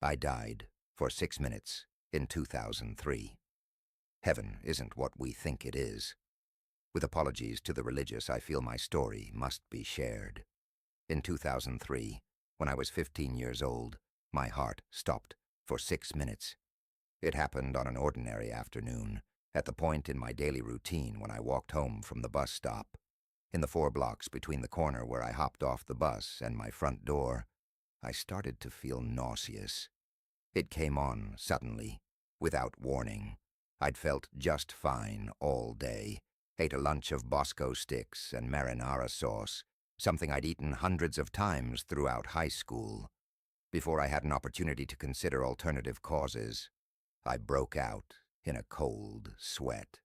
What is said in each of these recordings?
I died for 6 minutes in 2003. Heaven isn't what we think it is. With apologies to the religious, I feel my story must be shared. In 2003, when I was 15 years old, my heart stopped for 6 minutes. It happened on an ordinary afternoon, at the point in my daily routine when I walked home from the bus stop. In the 4 blocks between the corner where I hopped off the bus and my front door, I started to feel nauseous. It came on suddenly, without warning. I'd felt just fine all day, ate a lunch of Bosco sticks and marinara sauce, something I'd eaten hundreds of times throughout high school. Before I had an opportunity to consider alternative causes, I broke out in a cold sweat.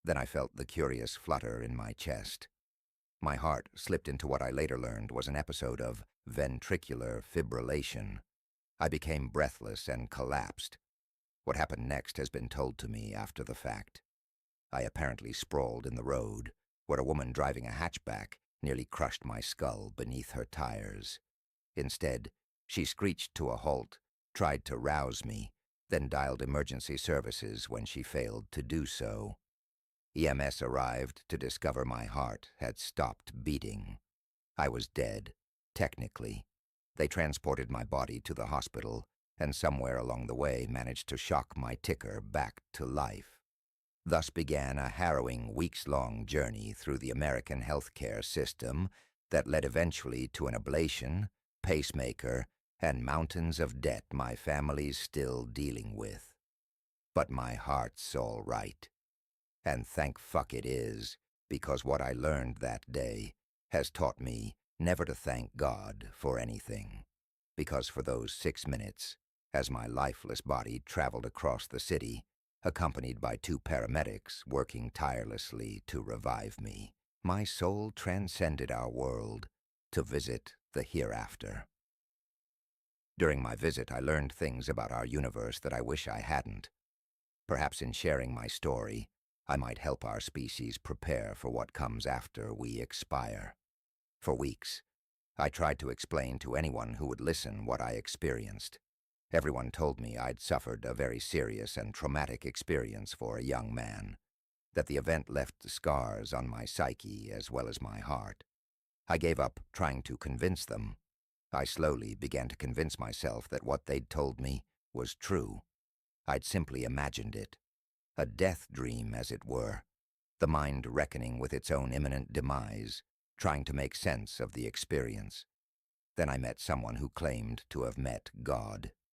Then I felt the curious flutter in my chest. My heart slipped into what I later learned was an episode of ventricular fibrillation. I became breathless and collapsed. What happened next has been told to me after the fact. I apparently sprawled in the road, where a woman driving a hatchback nearly crushed my skull beneath her tires. Instead, she screeched to a halt, tried to rouse me, then dialed emergency services when she failed to do so. EMS arrived to discover my heart had stopped beating. I was dead, technically. They transported my body to the hospital and somewhere along the way managed to shock my ticker back to life. Thus began a harrowing weeks-long journey through the American healthcare system that led eventually to an ablation, pacemaker, and mountains of debt my family's still dealing with. But my heart's all right. And thank fuck it is, because what I learned that day has taught me never to thank God for anything. Because for those 6 minutes, as my lifeless body traveled across the city, accompanied by 2 paramedics working tirelessly to revive me, my soul transcended our world to visit the hereafter. During my visit, I learned things about our universe that I wish I hadn't. Perhaps in sharing my story, I might help our species prepare for what comes after we expire. For weeks, I tried to explain to anyone who would listen what I experienced. Everyone told me I'd suffered a very serious and traumatic experience for a young man, that the event left scars on my psyche as well as my heart. I gave up trying to convince them. I slowly began to convince myself that what they'd told me was true. I'd simply imagined it. A death dream, as it were, the mind reckoning with its own imminent demise, trying to make sense of the experience. Then I met someone who claimed to have met God.